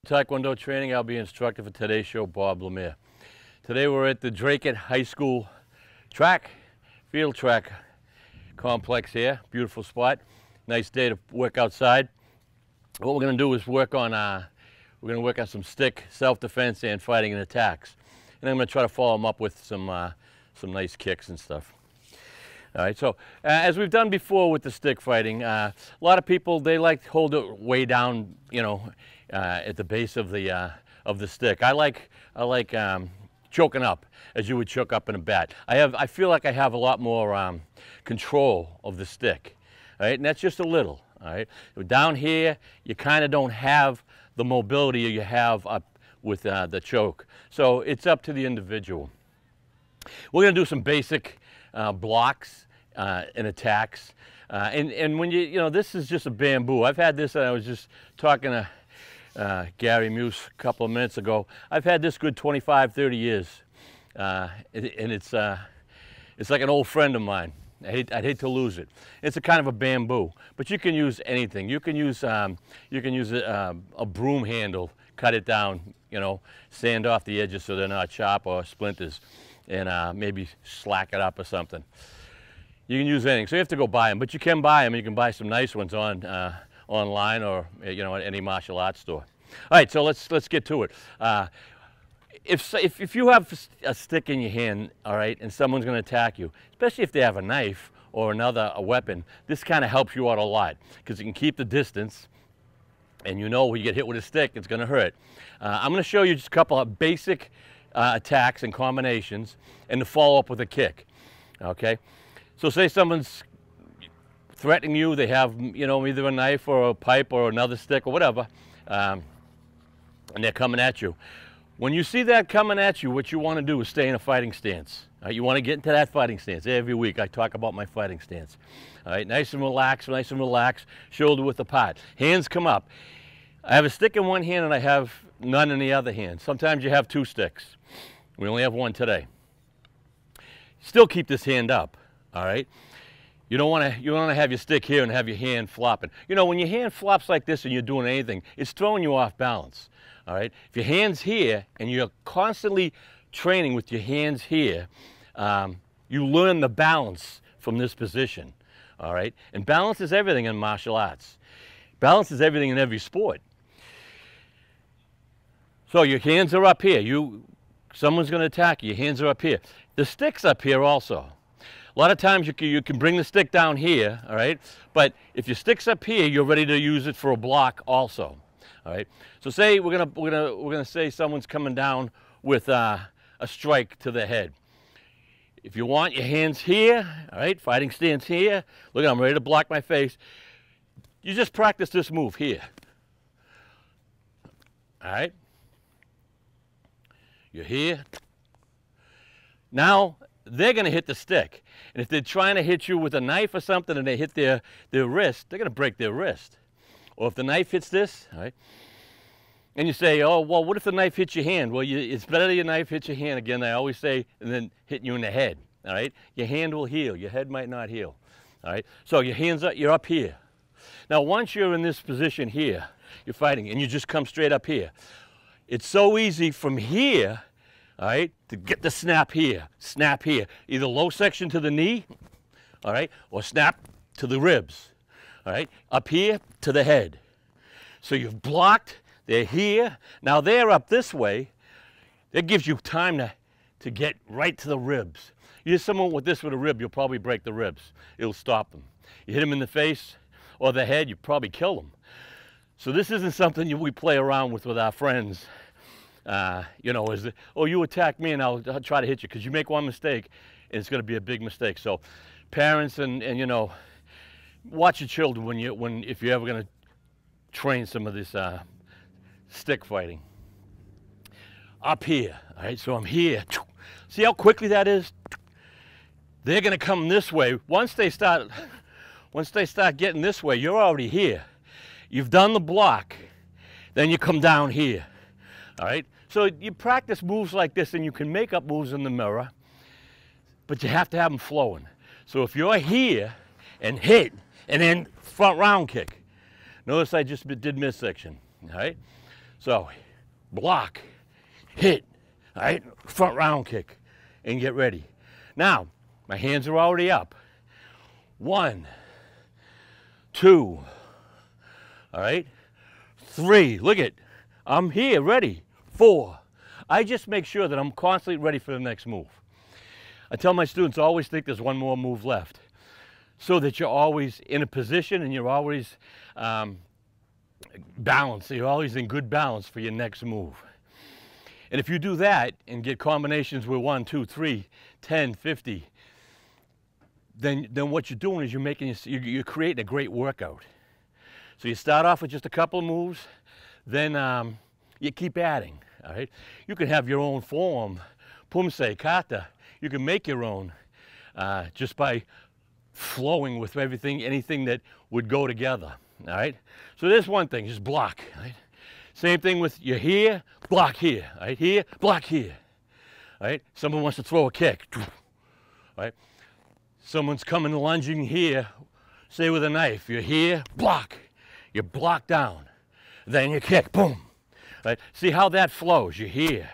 Tae Kwon Do training. I'll be instructor for today's show, Bob Lemire. Today we're at the Drake High School field track complex here. Beautiful spot. Nice day to work outside. What we're going to do is work on some stick self-defense and fighting and attacks. And I'm going to try to follow them up with some nice kicks and stuff. All right, so as we've done before with the stick fighting, a lot of people, they like to hold it way down, you know, at the base of the stick. I like choking up, as you would choke up in a bat. I feel like I have a lot more control of the stick. All right, and that's just a little. All right, down here, you kind of don't have the mobility you have up with the choke. So it's up to the individual. We're going to do some basic blocks and attacks. And when you know, this is just a bamboo. I've had this, I was just talking to Gary Muse a couple of minutes ago. I've had this good 25, 30 years. And it's like an old friend of mine. I'd hate to lose it. It's a kind of a bamboo, but you can use anything. You can use a broom handle, cut it down, you know, sand off the edges so they're not sharp or splinters, and maybe slack it up or something. You can use anything. So you have to go buy them, but you can buy them. You can buy some nice ones online or, you know, at any martial arts store. All right, so let's get to it. If you have a stick in your hand, all right, and someone's going to attack you, especially if they have a knife or a weapon, this kind of helps you out a lot because you can keep the distance, and you know when you get hit with a stick, it's going to hurt. I'm going to show you just a couple of basic attacks and combinations, and to follow up with a kick. Okay, so say someone's threatening you, they have, you know, either a knife or a pipe or another stick or whatever, and they're coming at you. When you see that coming at you, what you want to do is stay in a fighting stance. You want to get into that fighting stance. Every week I talk about my fighting stance. All right, nice and relaxed, shoulder width apart. Hands come up. I have a stick in one hand and I have none in the other hand. Sometimes you have two sticks. We only have one today. Still keep this hand up, all right? You don't want to have your stick here and have your hand flopping. You know, when your hand flops like this and you're doing anything, it's throwing you off balance. All right, if your hand's here and you're constantly training with your hands here, you learn the balance from this position. All right, and balance is everything in martial arts. Balance is everything in every sport. So your hands are up here. Someone's going to attack you. Your hands are up here. The stick's up here also. A lot of times you can bring the stick down here. All right, but if your stick's up here, you're ready to use it for a block also. All right. So say we're gonna say someone's coming down with a strike to the head. If you want your hands here, all right, fighting stance here. Look, I'm ready to block my face. You just practice this move here. All right. You're here. Now they're gonna hit the stick, and if they're trying to hit you with a knife or something and they hit their wrist, they're gonna break their wrist. Or if the knife hits this, all right, and you say, oh, well, what if the knife hits your hand? Well, it's better that your knife hits your hand, again, I always say, and then hitting you in the head, all right? Your hand will heal. Your head might not heal, all right? So your hands up, you're up here. Now, once you're in this position here, you're fighting, and you just come straight up here. It's so easy from here, all right, to get the snap here, either low section to the knee, all right, or snap to the ribs. All right, up here to the head. So you've blocked, they're here. Now they're up this way. That gives you time to get right to the ribs. You hit someone with a rib, you'll probably break the ribs. It'll stop them. You hit them in the face or the head, you probably kill them. So this isn't something we play around with our friends. You know, oh, you attack me and I'll try to hit you, because you make one mistake and it's going to be a big mistake. So parents and you know, watch your children if you're ever going to train some of this stick fighting. Up here, all right, so I'm here. See how quickly that is? They're going to come this way. Once they start getting this way, you're already here. You've done the block, then you come down here, all right? So you practice moves like this, and you can make up moves in the mirror, but you have to have them flowing. So if you're here and hit, and then front round kick. Notice I just did midsection, all right? So, block, hit, all right? Front round kick, and get ready. Now, my hands are already up. 1, 2, all right? 3, look it, I'm here, ready. 4, I just make sure that I'm constantly ready for the next move. I tell my students, always think there's one more move left, so that you're always in a position and you're always balanced. You're always in good balance for your next move. And if you do that and get combinations with 1, 2, 3, 10, 50, then what you're doing is you're creating a great workout. So you start off with just a couple of moves, then you keep adding. All right, you can have your own form, pumse, kata. You can make your own just by flowing with everything, anything that would go together. All right, so there's one thing, just block. Right? Same thing with your here, block here. Right, here, block here. All right, someone wants to throw a kick. Right, someone's coming lunging here, say with a knife. You're here, block. You block down, then you kick, boom. Right? See how that flows. You're here.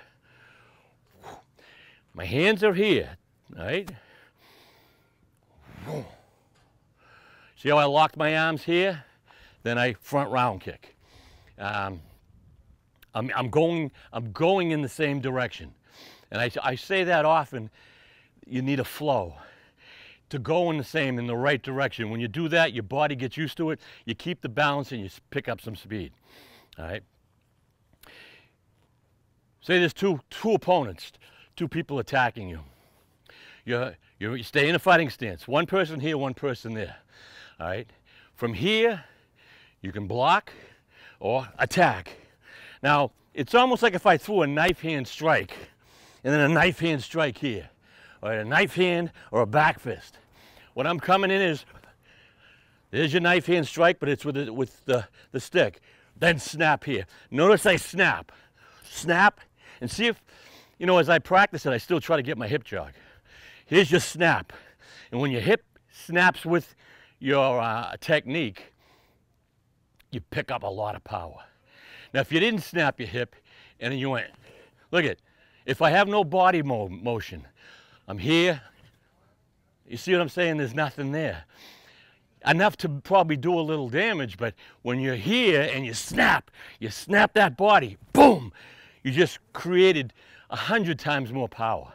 My hands are here, right? See how I locked my arms here? Then I front round kick. I'm going in the same direction, and I say that often. You need a flow to go in the right direction. When you do that, your body gets used to it. You keep the balance and you pick up some speed. All right. Say there's two opponents, 2 people attacking you. You stay in a fighting stance. One person here, one person there. All right. From here, you can block or attack. Now, it's almost like if I threw a knife hand strike and then a knife hand strike here, or a knife hand or a back fist. What I'm coming in is, there's your knife hand strike, but it's with the stick. Then snap here. Notice I snap, and see if, as I practice it, I still try to get my hip jog. Here's your snap. And when your hip snaps with your technique, you pick up a lot of power. Now, if you didn't snap your hip and then you went, look at, if I have no body motion, I'm here. You see what I'm saying? There's nothing there. Enough to probably do a little damage, but when you're here and you snap that body, boom, you just created 100 times more power.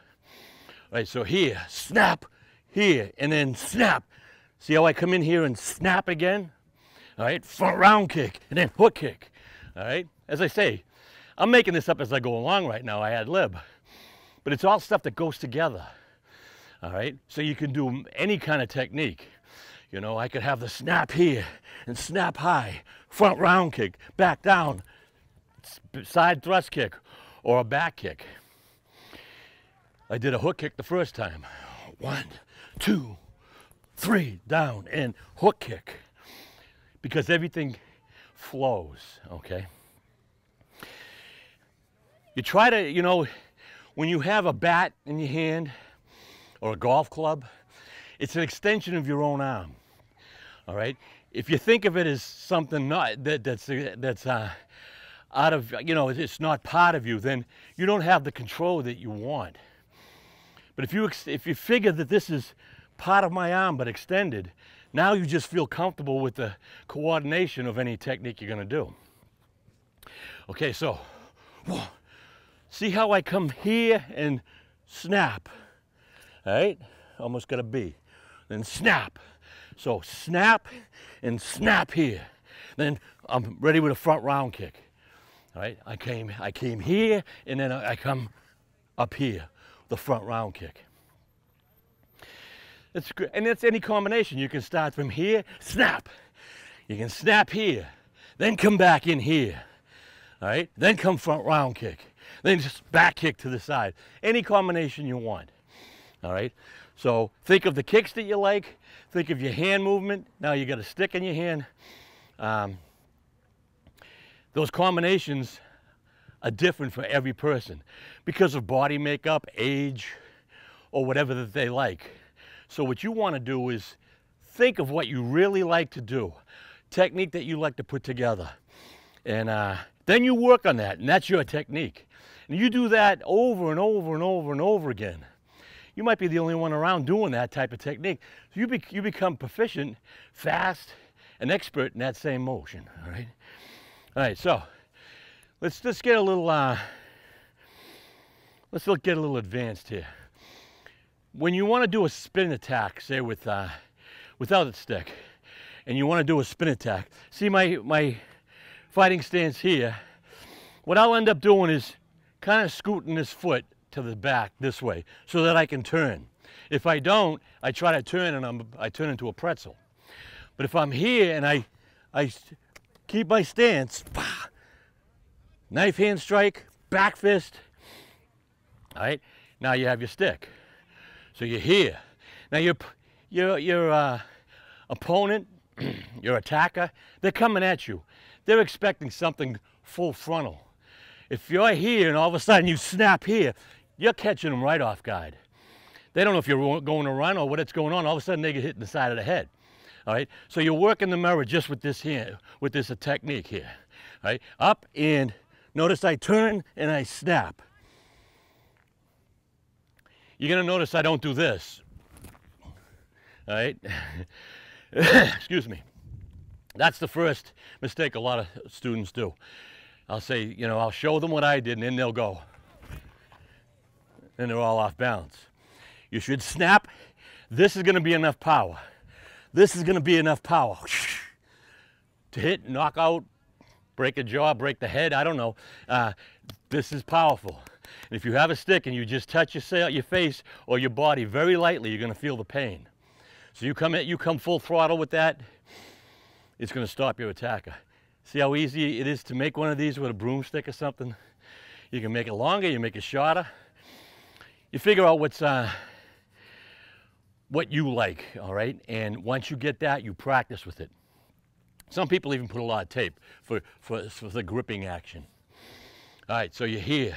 Right, so here, snap, here, and then snap. See how I come in here and snap again? All right, front round kick, and then hook kick. All right, as I say, I'm making this up as I go along right now, I ad lib. But it's all stuff that goes together. All right, so you can do any kind of technique. I could have the snap here and snap high, front round kick, back down, side thrust kick, or a back kick. I did a hook kick the first time. 1, 2, 3, down, and hook kick. Because everything flows, okay? You try to, when you have a bat in your hand or a golf club, it's an extension of your own arm, all right? If you think of it as something that's out of, it's not part of you, then you don't have the control that you want. But if you figure that this is part of my arm but extended, now you just feel comfortable with the coordination of any technique you're going to do. Okay, so see how I come here and snap, all right? Almost got a B. Then snap. So snap and snap here. Then I'm ready with a front round kick. All right, I came here, and then I come up here, the front round kick. It's good, and it's any combination. You can start from here, snap. You can snap here, then come back in here. All right, then come front round kick, then just back kick to the side. Any combination you want. All right, so think of the kicks that you like. Think of your hand movement. Now you got a stick in your hand. Those combinations are different for every person because of body makeup, age, or whatever that they like. So what you want to do is think of what you really like to do, technique that you like to put together, and Then you work on that, and that's your technique. And you do that over and over and over and over again. You might be the only one around doing that type of technique. So you become proficient, fast, and expert in that same motion, all right? All right, so let's get a little, get a little advanced here. When you want to do a spin attack, say without a stick, and you want to do a spin attack, see my fighting stance here, what I'll end up doing is kind of scooting this foot to the back this way so that I can turn. If I don't, I try to turn and I turn into a pretzel. But if I'm here and I keep my stance, knife hand strike, back fist, all right, now you have your stick. So you're here. Now your opponent, your attacker, they're coming at you. They're expecting something full frontal. If you're here and all of a sudden you snap here, you're catching them right off guard. They don't know if you're going to run or what's going on. All of a sudden they get hit in the side of the head. All right, so you're working the mirror just with this here, with this technique here. All right, up and notice I turn and I snap. You're gonna notice I don't do this. All right, excuse me. That's the first mistake a lot of students do. I'll say, you know, I'll show them what I did and then they'll go. And they're all off balance. You should snap. This is gonna be enough power. This is gonna be enough power to hit, knock out, break a jaw, break the head, I don't know. This is powerful. And if you have a stick and you just touch your face or your body very lightly, you're gonna feel the pain. So you come full throttle with that, it's gonna stop your attacker. See how easy it is to make one of these with a broomstick or something? You can make it longer, you make it shorter. You figure out what you like, all right? And once you get that, you practice with it. Some people even put a lot of tape for the gripping action. All right, so you're here.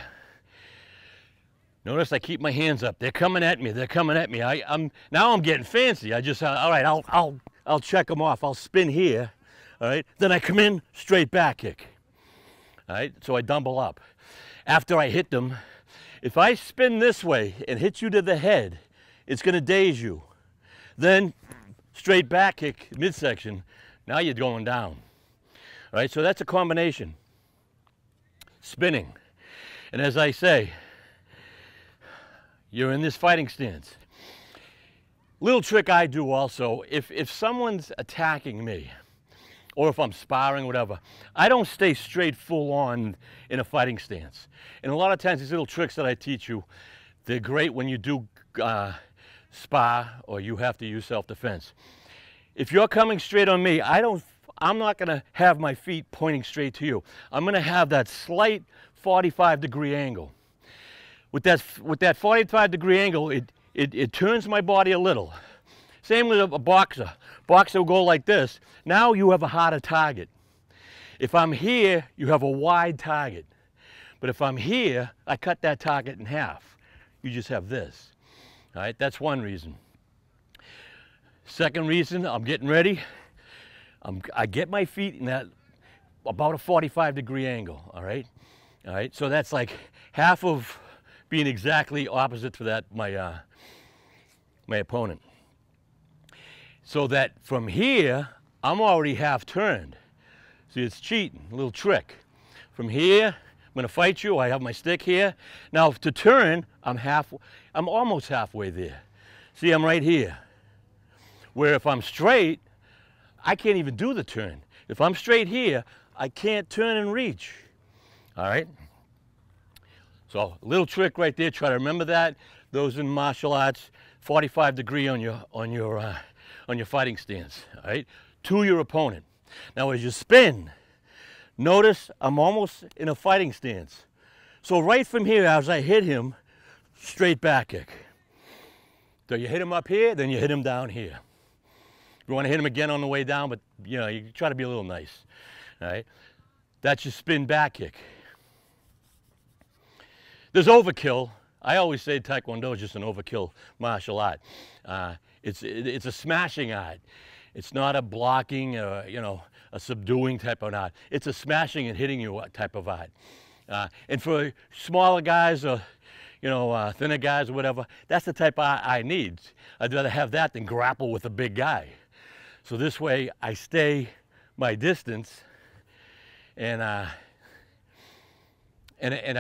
Notice I keep my hands up. They're coming at me. They're coming at me. Now I'm getting fancy. I just all right. I'll check them off. I'll spin here. All right. Then I come in straight back kick. All right. So I dumble up. After I hit them, if I spin this way and hit you to the head, it's going to daze you. Then straight back kick midsection. Now you're going down. All right. So that's a combination. Spinning, and as I say, you're in this fighting stance. Little trick I do also, if someone's attacking me, or if I'm sparring, whatever, I don't stay straight full on in a fighting stance. And a lot of times these little tricks that I teach you, they're great when you do spar or you have to use self-defense. If you're coming straight on me, I'm not gonna have my feet pointing straight to you. I'm gonna have that slight 45-degree angle. With that 45-degree angle, it turns my body a little. Same with a boxer. Boxer will go like this. Now you have a harder target. If I'm here, you have a wide target. But if I'm here, I cut that target in half. You just have this. All right, that's one reason. Second reason, I'm getting ready. I get my feet in that about a 45-degree angle, all right? All right, so that's like half of being exactly opposite to that, my opponent. So that from here, I'm already half turned. See, it's cheating, a little trick. From here, I'm gonna fight you, I have my stick here. Now to turn, I'm almost halfway there. See, I'm right here. Where if I'm straight, I can't even do the turn. If I'm straight here, I can't turn and reach. All right? So a little trick right there, try to remember that. Those in martial arts, 45-degree on your fighting stance, all right? To your opponent. Now as you spin, notice I'm almost in a fighting stance. So right from here, as I hit him, straight back kick. So you hit him up here, then you hit him down here. You want to hit him again on the way down, but you know, you try to be a little nice, all right? That's your spin back kick. There's overkill. I always say Tae Kwon Do is just an overkill martial art. It's a smashing art. It's not a blocking, you know, a subduing type of art. It's a smashing and hitting you type of art. And for smaller guys or, you know, thinner guys or whatever, that's the type of art I need. I'd rather have that than grapple with a big guy. So this way I stay my distance, and I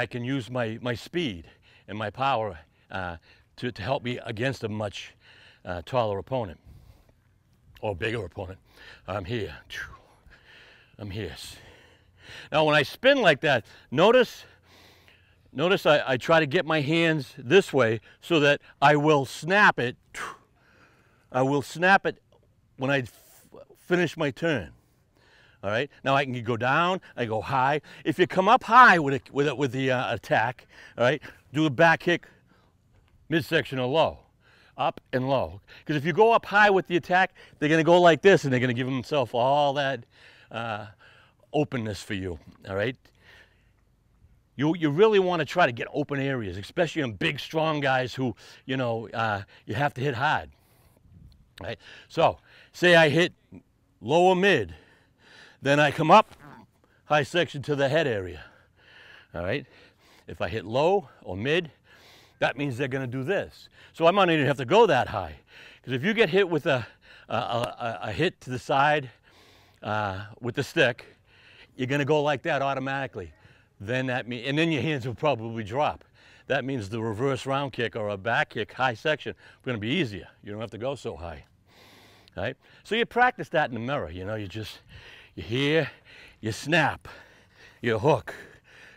can use my speed and my power to help me against a much taller opponent or bigger opponent. I'm here. I'm here. Now when I spin like that, notice I try to get my hands this way so that I will snap it. I will snap it when I finish my turn. All right. Now I can go down. I go high. If you come up high with the attack, all right, do a back kick, midsection or low, up and low. Because if you go up high with the attack, they're going to go like this, and they're going to give themselves all that openness for you. All right. You really want to try to get open areas, especially on big, strong guys who, you know, you have to hit hard. Right. So say I hit low or mid. Then I come up, high section to the head area, all right? If I hit low or mid, that means they're gonna do this. So I might not even have to go that high. Because if you get hit with a hit to the side with the stick, you're gonna go like that automatically. Then that means, and then your hands will probably drop. That means the reverse round kick or a back kick, high section, is gonna be easier. You don't have to go so high, all right? So you practice that in the mirror, you know, you here, you snap, you hook,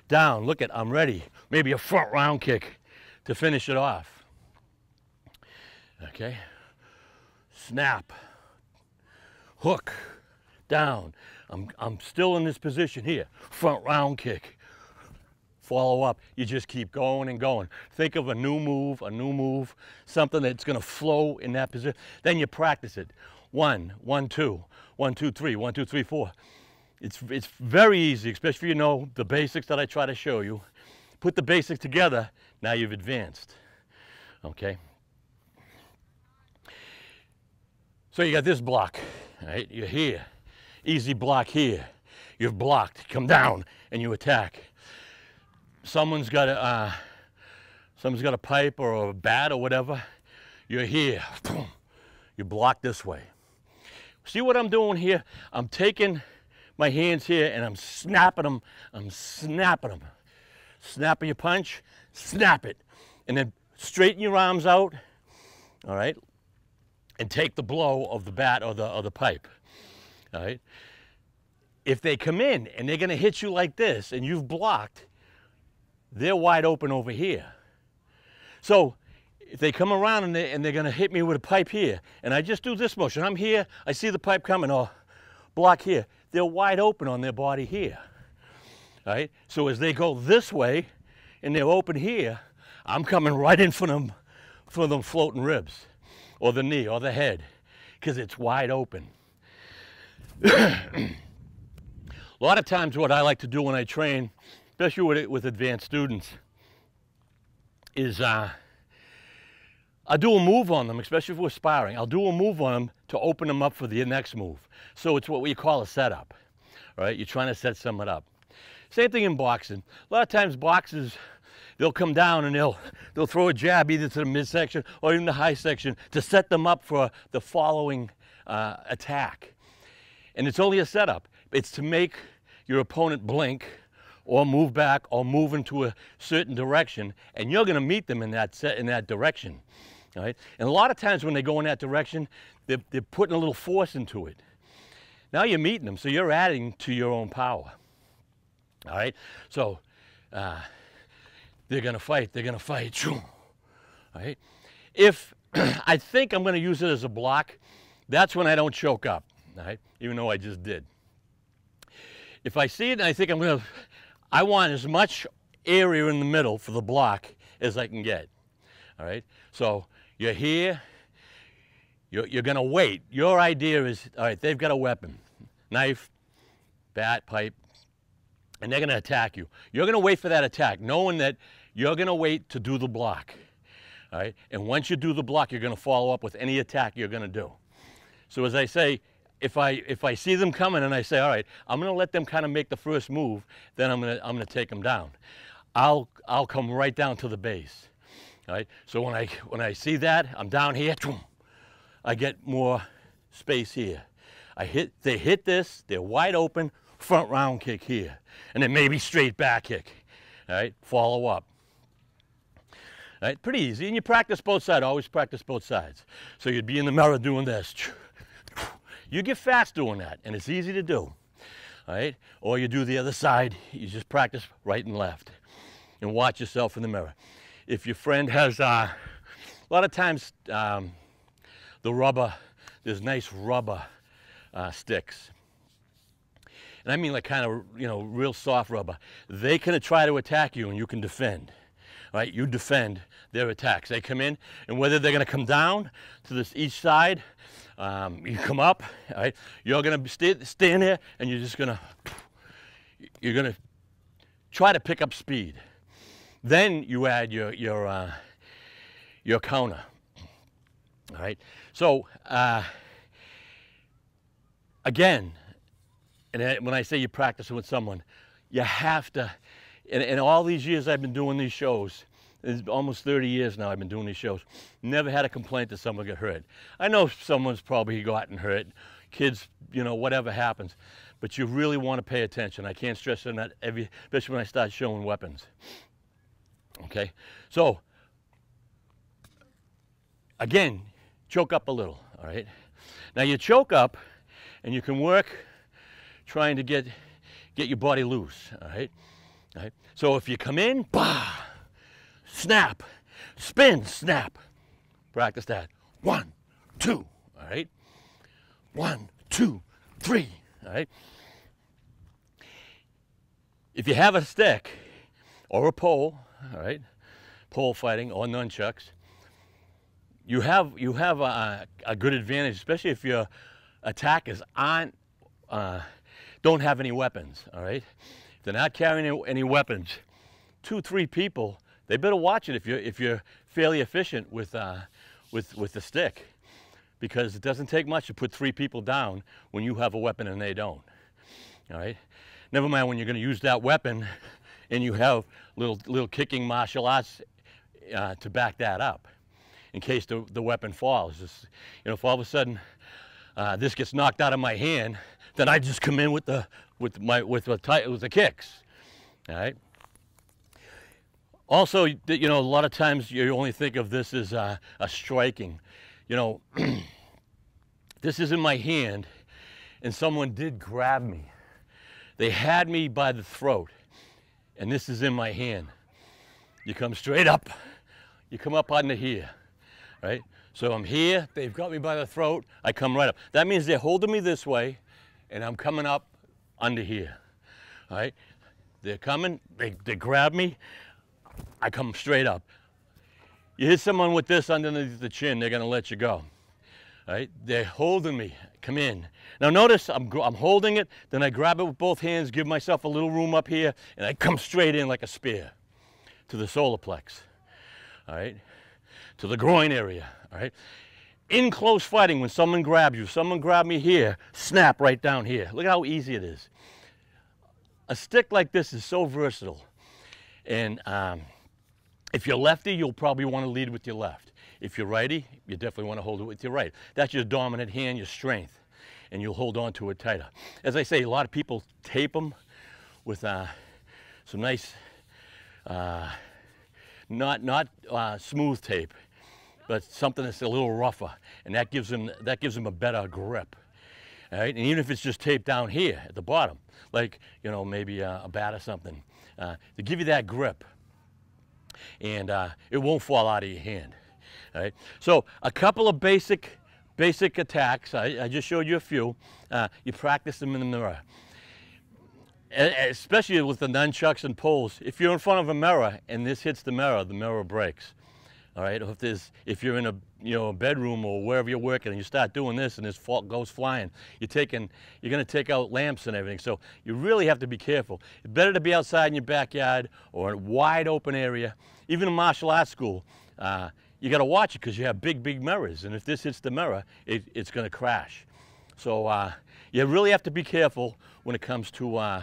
down, look at, I'm ready. Maybe a front round kick to finish it off. Okay, snap, hook, down. I'm still in this position here, front round kick. Follow up, you just keep going and going. Think of a new move, something that's gonna flow in that position. Then you practice it. 1, 1, 2, 1, 2, 3, 1, 2, 3, 4. It's very easy, especially if you know the basics that I try to show you. Put the basics together, now you've advanced, okay? So you got this block, right? You're here, easy block here. You've blocked, come down and you attack. Someone's got a pipe or a bat or whatever. You're here, boom. You block this way. See what I'm doing here? I'm taking my hands here and I'm snapping them. I'm snapping them. Snapping your punch, snap it. And then straighten your arms out, all right? And take the blow of the bat or the pipe, all right? If they come in and they're gonna hit you like this and you've blocked, they're wide open over here. So if they come around and they're gonna hit me with a pipe here, and I just do this motion, I'm here, I see the pipe coming, or block here, they're wide open on their body here, all right? So as they go this way, and they're open here, I'm coming right in for them floating ribs, or the knee, or the head, because it's wide open. A lot of times what I like to do when I train, especially with advanced students, is I'll do a move on them, especially if we're sparring. I'll do a move on them to open them up for the next move. So it's what we call a setup, right? You're trying to set someone up. Same thing in boxing. A lot of times boxers, they'll come down and they'll throw a jab either to the midsection or even the high section to set them up for the following attack. And it's only a setup. It's to make your opponent blink or move back or move into a certain direction, and you're going to meet them in that direction. All right? And a lot of times when they go in that direction, they're putting a little force into it. Now you're meeting them, so you're adding to your own power. All right? So they're going to fight. All right? If I think I'm going to use it as a block, that's when I don't choke up. All right? Even though I just did. If I see it and I think I want as much area in the middle for the block as I can get. All right? So you're here, you're gonna wait. Your idea is, all right, they've got a weapon, knife, bat, pipe, and they're gonna attack you. You're gonna wait for that attack, knowing that you're gonna wait to do the block. All right? And once you do the block, you're gonna follow up with any attack you're gonna do. So as I say, if I see them coming and I say, all right, I'm going to let them kind of make the first move, then I'm going to take them down. I'll come right down to the base. All right. So when I see that, I'm down here. I get more space here. They hit this. They're wide open. Front round kick here, and then maybe straight back kick. All right. Follow up. All right. Pretty easy. And you practice both sides. Always practice both sides. So you'd be in the mirror doing this. You get fast doing that, and it's easy to do. All right. Or you do the other side. You just practice right and left, and watch yourself in the mirror. If your friend has, a lot of times, the rubber, there's nice rubber sticks. And I mean like kind of, real soft rubber. They can try to attack you and you can defend. Right? You defend their attacks. They come in, and whether they're going to come down to this each side, you come up, right? You're going to stand there, and you're going to try to pick up speed. Then you add your counter. All right. So again, and when I say you practice with someone, you have to. In all these years I've been doing these shows, it's almost 30 years now I've been doing these shows, never had a complaint that someone got hurt. I know someone's probably gotten hurt, kids, whatever happens, but you really want to pay attention. I can't stress on that, especially when I start showing weapons. Okay, so again, choke up a little, all right? Now you choke up and you can work trying to get your body loose, all right? All right? So if you come in, bah, snap, spin, snap. Practice that. 1, 2, all right? 1, 2, 3, all right? If you have a stick or a pole, all right, pole fighting or nunchucks, you have a good advantage, especially if your attackers don't have any weapons, all right? If they're not carrying any weapons, 2, 3 people, they better watch it if you're fairly efficient with the stick, because it doesn't take much to put 3 people down when you have a weapon and they don't, all right? Never mind when you're going to use that weapon and you have little kicking martial arts to back that up, in case the weapon falls. Just, if all of a sudden this gets knocked out of my hand, then I just come in with the kicks. All right. Also, a lot of times you only think of this as a striking. This is in my hand, and someone did grab me. They had me by the throat, and this is in my hand. You come straight up. You come up under here, right? So I'm here. They've got me by the throat. I come right up. That means they're holding me this way, and I'm coming up under here, all right? They're coming. They grab me. I come straight up. You hit someone with this underneath the chin, they're going to let you go. All right? They're holding me. Come in. Now notice I'm holding it, then I grab it with both hands, give myself a little room up here, and I come straight in like a spear to the solar plex. All right? To the groin area. All right? In close fighting, when someone grabs you, someone grabbed me here, snap right down here. Look how easy it is. A stick like this is so versatile. And if you're lefty, you'll probably want to lead with your left. If you're righty, you definitely want to hold it with your right. That's your dominant hand, your strength, and you'll hold on to it tighter. As I say, a lot of people tape them with some nice, not smooth tape, but something that's a little rougher, and that gives them a better grip. All right, and even if it's just taped down here at the bottom, like maybe a bat or something, to give you that grip, and it won't fall out of your hand. All right, so a couple of basic attacks. I just showed you a few. You practice them in the mirror, especially with the nunchucks and poles. If you're in front of a mirror and this hits the mirror breaks. All right, or if you're in a bedroom or wherever you're working and you start doing this and this goes flying, you're going to take out lamps and everything. So you really have to be careful. It's better to be outside in your backyard or in a wide open area. Even in martial arts school, you got to watch it because you have big mirrors, and if this hits the mirror, it's going to crash. So you really have to be careful when it comes to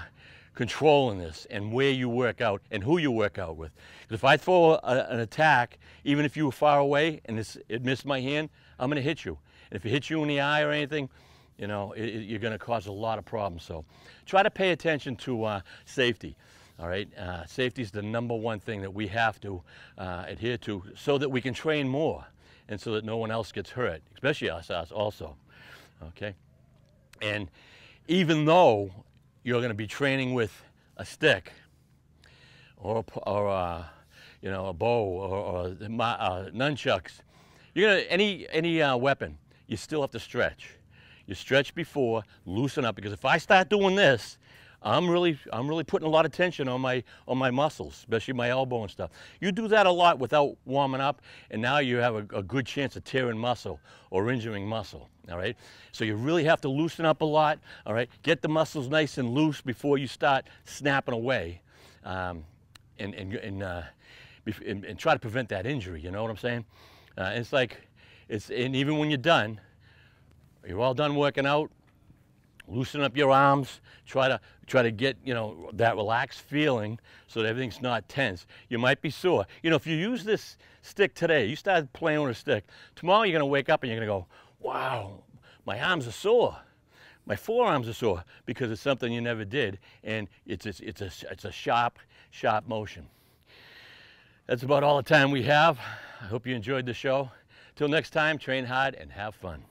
controlling this and where you work out and who you work out with. Because if I throw an attack, even if you were far away and it missed my hand, I'm going to hit you. And if it hits you in the eye or anything, you know, you're going to cause a lot of problems. So try to pay attention to safety. All right, safety is the #1 thing that we have to adhere to so that we can train more and so that no one else gets hurt, especially us also, okay? And even though you're going to be training with a stick or you know, a bow or nunchucks, you're gonna any weapon, you still have to stretch. You stretch before, loosen up, because if I start doing this, I'm really putting a lot of tension on my muscles, especially my elbow and stuff. You do that a lot without warming up, and now you have a good chance of tearing muscle or injuring muscle. All right, so you really have to loosen up a lot. All right, get the muscles nice and loose before you start snapping away, and try to prevent that injury. You know what I'm saying? It's like and even when you're done, you're all done working out. Loosen up your arms, try to get, you know, that relaxed feeling so that everything's not tense. You might be sore. You know, if you use this stick today, you start playing with a stick, tomorrow you're going to wake up and you're going to go, wow, my arms are sore. My forearms are sore, because it's something you never did, and it's a sharp motion. That's about all the time we have. I hope you enjoyed the show. Till next time, train hard and have fun.